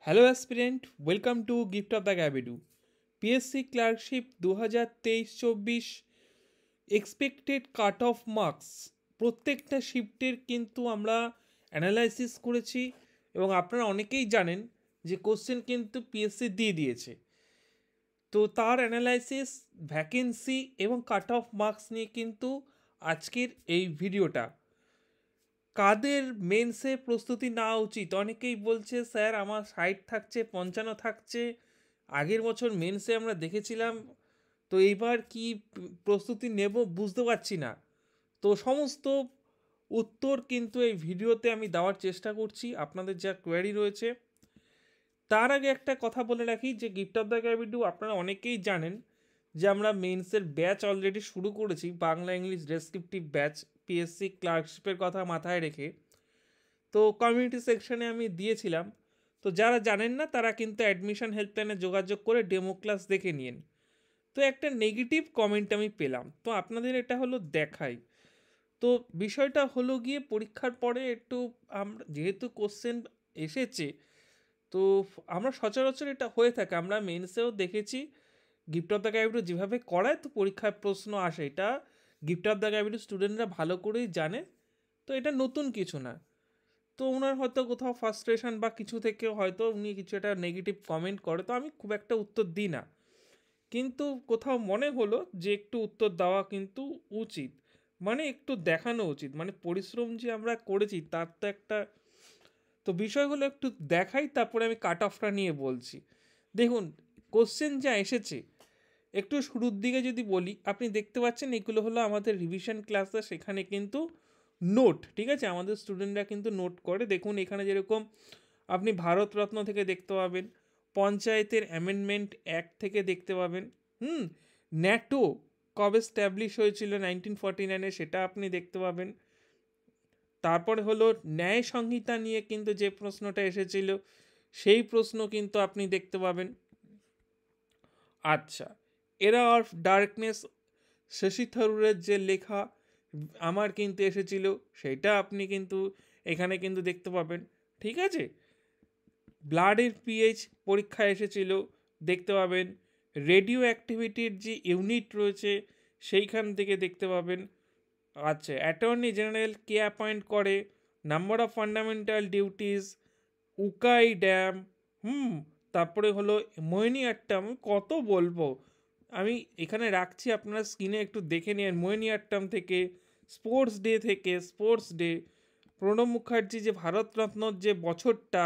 Hello aspirant, welcome to gift of the গ্যাবিডু। PSC clerkship 2023-24 expected cut off marks প্রত্যেকটা শিফটের কিন্তু আমরা অ্যানালাইসিস করেছি এবং আপনারা অনেকেই জানেন যে কোশ্চেন কিন্তু পিএসসি দিয়ে দিয়েছে। তো তার অ্যানালাইসিস, ভ্যাকেন্সি এবং কাট অফ মার্কস নিয়ে কিন্তু আজকের এই ভিডিওটা। কাদের মেন্সে প্রস্তুতি নেওয়া উচিত? অনেকেই বলছে স্যার আমার 60 থাকছে, 55 থাকছে, আগের বছর মেন্সে আমরা দেখেছিলাম, তো এইবার কি প্রস্তুতি নেব বুঝতে পারছি না। তো সমস্ত উত্তর কিন্তু এই ভিডিওতে আমি দেওয়ার চেষ্টা করছি, আপনাদের যা কোয়ারি রয়েছে। তার আগে একটা কথা বলে রাখি যে গিফট অফ দ্য গ্যাবিডু আপনারা অনেকেই জানেন যে আমরা মেন্সের ব্যাচ অলরেডি শুরু করেছি, Bangla English descriptive batch, PSC ক্লার্কশিপের কথা মাথায় রেখে। তো কমিউনিটি সেকশনে আমি দিয়েছিলাম। তো যারা জানেন না তারা কিন্তু অ্যাডমিশন হেল্পলাইনে যোগাযোগ করে ডেমো ক্লাস দেখে নিন। তো একটা নেগেটিভ কমেন্ট আমি পেলাম, তো আপনাদের এটা হলো দেখাই। তো বিষয়টা হলো গিয়ে পরীক্ষার পরে একটু আমরা যেহেতু কোশ্চেন এসেছে, তো আমরা সচরাচর এটা হয়ে থাকে, আমরা মেন্সেও দেখেছি গিফট অফ দ্য গ্যাবিডু যেভাবে করায় তো পরীক্ষায় প্রশ্ন আসে, এটা গিফট অফ দ্য গ্যাবিডু স্টুডেন্টরা ভালো করেই জানে। তো এটা নতুন কিছু না। তো ওনার হয়তো কোথাও ফার্স্ট্রেশন বা কিছু থেকে হয়তো উনি কিছু একটা নেগেটিভ কমেন্ট করে, তো আমি খুব একটা উত্তর দিই না, কিন্তু কোথাও মনে হলো যে একটু উত্তর দেওয়া কিন্তু উচিত, মানে একটু দেখানো উচিত, মানে পরিশ্রম যে আমরা করেছি তার তো একটা। তো বিষয়গুলো একটু দেখাই, তারপরে আমি কাট অফটা নিয়ে বলছি। দেখুন, কোশ্চেন যা এসেছে একটু শুরুর দিকে যদি বলি, আপনি দেখতে পাচ্ছেন এগুলো হলো আমাদের রিভিশন ক্লাসে, সেখানে কিন্তু নোট, ঠিক আছে, আমাদের স্টুডেন্টরা কিন্তু নোট করে। দেখুন এখানে যেরকম আপনি ভারতরত্ন থেকে দেখতে পাবেন, পঞ্চায়েতের অ্যামেন্ডমেন্ট অ্যাক্ট থেকে দেখতে পাবেন, ন্যাটো কবে স্ট্যাবলিশ হয়েছিল 1949-এ সেটা আপনি দেখতে পাবেন। তারপরে হলো ন্যায় সংহিতা নিয়ে কিন্তু যে প্রশ্নটা এসেছিল সেই প্রশ্ন কিন্তু আপনি দেখতে পাবেন। আচ্ছা, এরা অফ ডার্কনেস শশী থারুরের যে লেখা আমার কিন্তু এসেছিল, সেটা আপনি কিন্তু এখানে কিন্তু দেখতে পাবেন, ঠিক আছে। ব্লাডের পিএইচ পরীক্ষা এসেছিল, দেখতে পাবেন। রেডিও অ্যাক্টিভিটির যে ইউনিট রয়েছে সেইখান থেকে দেখতে পাবেন। আচ্ছা, অ্যাটর্নি জেনারেল কে অ্যাপয়েন্ট করে, number of fundamental duties, Ukai dam, তারপরে হলো মোহিনীআট্টাম, কত বলবো আমি, এখানে রাখছি আপনারা স্ক্রিনে একটু দেখে নিন। মোহিনীআট্টাম থেকে, স্পোর্টস ডে থেকে, স্পোর্টস ডে, প্রণব মুখার্জি যে ভারতরত্নর যে বছরটা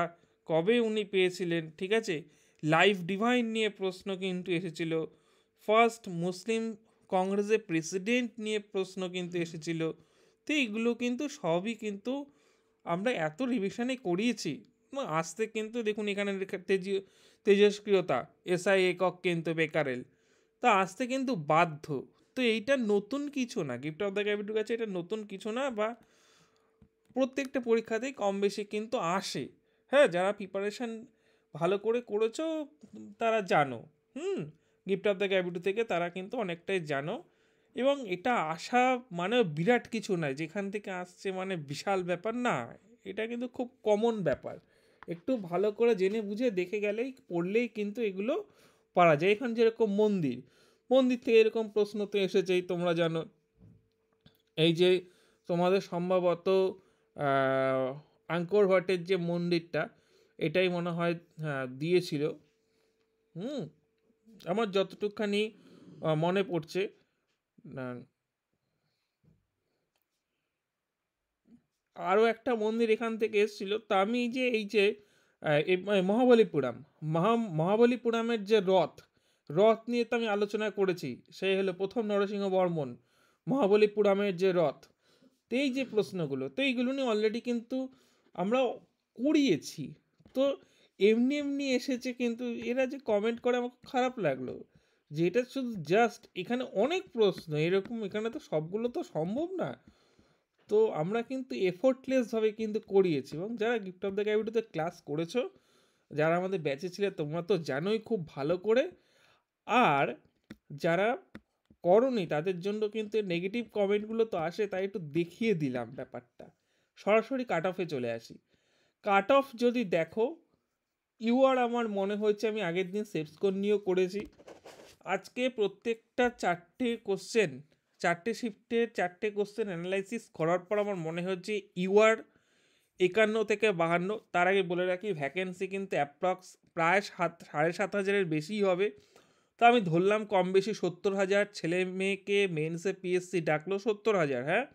কবে উনি পেয়েছিলেন, ঠিক আছে। লাইফ ডিভাইন নিয়ে প্রশ্ন কিন্তু এসেছিল। ফার্স্ট মুসলিম কংগ্রেসের প্রেসিডেন্ট নিয়ে প্রশ্ন কিন্তু এসেছিল। তো এইগুলো কিন্তু সবই কিন্তু আমরা এত রিভিশনে করিয়েছি। আসতে কিন্তু দেখুন এখানে তেজস্ক্রিয়তা এসআই একক কিন্তু বেকারেল, তা আসতে কিন্তু বাধ্য। তো এইটা নতুন কিছু না, গিফট অফ দ্য গ্যাবিটুর কাছে এটা নতুন কিছু না, বা প্রত্যেকটা পরীক্ষাতেই কম বেশি কিন্তু আসে। হ্যাঁ, যারা প্রিপারেশান ভালো করে করেছো তারা জানো, গিফট অফ দ্য গ্যাবিটু থেকে তারা কিন্তু অনেকটাই জানো। এবং এটা আসা মানে বিরাট কিছু নয়, যেখান থেকে আসছে মানে বিশাল ব্যাপার না, এটা কিন্তু খুব কমন ব্যাপার। একটু ভালো করে জেনে বুঝে দেখে গেলেই পড়লেই কিন্তু এগুলো পারা যায়। এখন যেরকম মন্দির, মন্দির থেকে এরকম প্রশ্ন তো এসেছেই, তোমরা জানো। এই যে তোমাদের সম্ভবত আঙ্কর ভাটের যে মন্দিরটা, এটাই মনে হয় দিয়েছিল। হুম আমার যতটুকখানি মনে পড়ছে। আরও একটা মন্দির এখান থেকে এসেছিল, তা আমি যে এই যে মহাবলীপুরম, মহাবলীপুরমের যে রথ, রথ নিয়ে তো আমি আলোচনা করেছি, সেই হলো প্রথম নরসিংহ বর্মন, মহাবলীপুরমের যে রথ। তো এই যে প্রশ্নগুলো, তো এইগুলো নিয়ে অলরেডি কিন্তু আমরা করিয়েছি। তো এমনি এমনি এসেছে, কিন্তু এরা যে কমেন্ট করে আমার খুব খারাপ লাগলো, যে এটা শুধু জাস্ট এখানে অনেক প্রশ্ন এরকম, এখানে তো সবগুলো তো সম্ভব না। তো আমরা কিন্তু এফোর্টলেসভাবে কিন্তু করিয়েছি, এবং যারা গিফট অফ দ্য গ্যাবিটুতে ক্লাস করেছো, যারা আমাদের ব্যাচে ছিলে, তোমরা তো জানোই খুব ভালো করে। আর যারা করনি তাদের জন্য কিন্তু নেগেটিভ কমেন্টগুলো তো আসে, তাই একটু দেখিয়ে দিলাম ব্যাপারটা। সরাসরি কাট অফে চলে আসি। কাট অফ যদি দেখো, ইউআর আমার মনে হয়েছে আমি আগের দিন সেভ স্কোর নিয়েও করেছি। আজকে প্রত্যেকটা চারটে শিফটের চারটে কোশ্চেন অ্যানালাইসিস করার পর আমার মনে হচ্ছে ইউআর 51 থেকে 52। তার আগে বলে রাখি ভ্যাকেন্সি কিন্তু অ্যাপ্রক্স প্রায় 7,500-এর বেশিই হবে। তো আমি ধরলাম কম বেশি 70,000 ছেলে মেয়েকে মেন্সে পিএসসি ডাকলো 70,000, হ্যাঁ।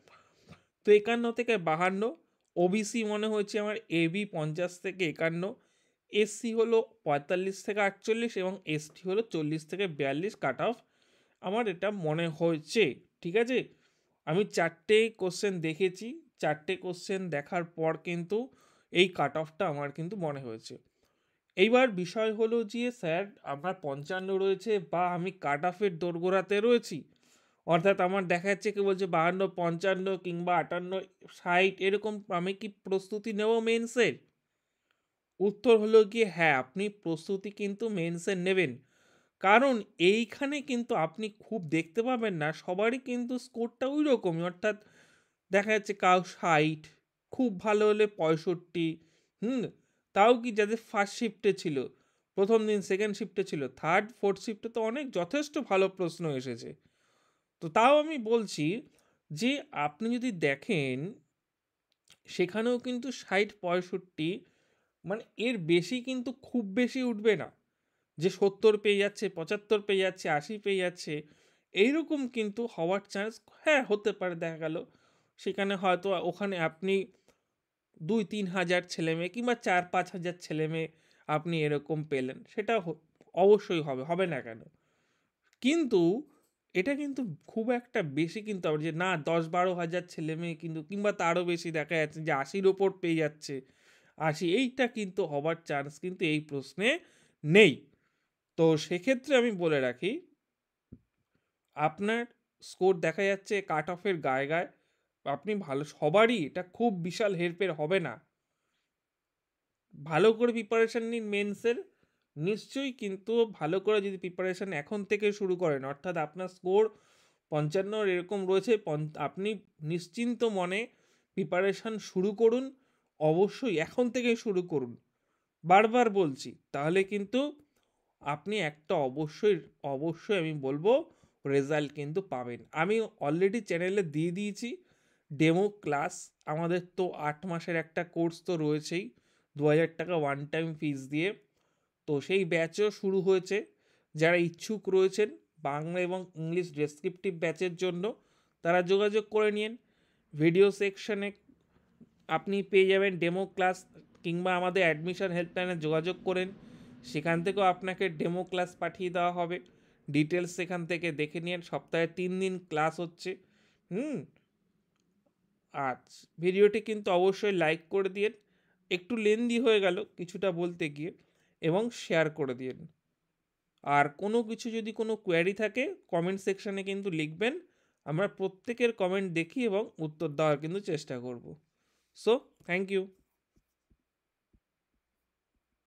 তো 51 থেকে 52। ওবিসি মনে হচ্ছে আমার এবি 50 থেকে 51, এসসি হলো 45 থেকে 48 এবং এসটি হলো 40 থেকে 42 কাট অফ আমার এটা মনে হয়েছে। ঠিক আছে, আমি চারটে কোশ্চেন দেখেছি, চারটে কোশ্চেন দেখার পর কিন্তু এই কাট অফটা আমার কিন্তু মনে হয়েছে। এইবার বিষয় হলো যে স্যার আমার 55 রয়েছে বা আমি কাট অফের দোরগোড়াতে রয়েছি, অর্থাৎ আমার দেখা যাচ্ছে কি বলছে 52, 55 কিংবা 58, 60 এরকম, আমি কি প্রস্তুতি নেব মেন্সের? উত্তর হলো গিয়ে হ্যাঁ, আপনি প্রস্তুতি কিন্তু মেন্সের নেবেন। কারণ এইখানে কিন্তু আপনি খুব দেখতে পাবেন না সবারই কিন্তু স্কোরটা ওই রকমই, অর্থাৎ দেখা যাচ্ছে কাউ 60, খুব ভালো হলে 65। হুম, তাও কি যাদের ফার্স্ট শিফটে ছিল, প্রথম দিন সেকেন্ড শিফটে ছিল, থার্ড ফোর্থ শিফটে তো অনেক যথেষ্ট ভালো প্রশ্ন এসেছে। তো তাও আমি বলছি যে আপনি যদি দেখেন সেখানেও কিন্তু 60, 65, মানে এর বেশি কিন্তু খুব বেশি উঠবে না যে 70 পেয়ে যাচ্ছে, 75 পেয়ে যাচ্ছে, 80 পেয়ে যাচ্ছে, এইরকম কিন্তু হওয়ার চান্স হ্যাঁ হতে পারে। দেখা গেল সেখানে হয়তো ওখানে আপনি 2-3 হাজার ছেলে মেয়ে কিংবা 4-5 হাজার ছেলে মেয়ে আপনি এরকম পেলেন, সেটা অবশ্যই হবে, হবে না কেন? কিন্তু এটা কিন্তু খুব একটা বেশি কিন্তু আবার যে না 10-12 হাজার ছেলে মেয়ে কিন্তু কিংবা তারও বেশি দেখা যাচ্ছে যে 80-র ওপর পেয়ে যাচ্ছে, 80, এইটা কিন্তু হবার চান্স কিন্তু এই প্রশ্নে নেই। তো সেক্ষেত্রে আমি বলে রাখি আপনার স্কোর দেখা যাচ্ছে কাট অফের গায়ে গায়ে, আপনি ভালো, সবারই এটা খুব বিশাল হেরফের হবে না। ভালো করে প্রিপারেশান নিন মেন্সের, নিশ্চয়ই কিন্তু ভালো করে যদি প্রিপারেশান এখন থেকে শুরু করেন, অর্থাৎ আপনার স্কোর 55 এরকম রয়েছে, আপনি নিশ্চিন্ত মনে প্রিপারেশান শুরু করুন, অবশ্যই এখন থেকেই শুরু করুন, বারবার বলছি, তাহলে কিন্তু আপনি একটা অবশ্যই অবশ্যই আমি বলবো রেজাল্ট কিন্তু পাবেন। আমি অলরেডি চ্যানেলে দিয়ে দিয়েছি ডেমো ক্লাস, আমাদের তো 8 মাসের একটা কোর্স তো রয়েছেই 2,000 টাকা ওয়ান টাইম ফিস দিয়ে। তো সেই ব্যাচও শুরু হয়েছে, যারা ইচ্ছুক রয়েছেন বাংলা এবং ইংলিশ ডেসক্রিপটিভ ব্যাচের জন্য তারা যোগাযোগ করে নিন। ভিডিও সেকশনে আপনি পেয়ে যাবেন ডেমো ক্লাস, কিংবা আমাদের অ্যাডমিশন হেল্পলাইনে যোগাযোগ করেন, সেখান থেকেও আপনাকে ডেমো ক্লাস পাঠিয়ে দেওয়া হবে। ডিটেলস সেখান থেকে দেখে নিন, সপ্তাহে 3 দিন ক্লাস হচ্ছে। হুম, আচ্ছা, ভিডিওটি কিন্তু অবশ্যই লাইক করে দিন, একটু লেন্দি হয়ে গেল কিছুটা বলতে গিয়ে, এবং শেয়ার করে দিন। আর কোনো কিছু যদি কোনো কোয়ারি থাকে কমেন্ট সেকশানে কিন্তু লিখবেন, আমরা প্রত্যেকের কমেন্ট দেখি এবং উত্তর দেওয়ার কিন্তু চেষ্টা করব। So thank you.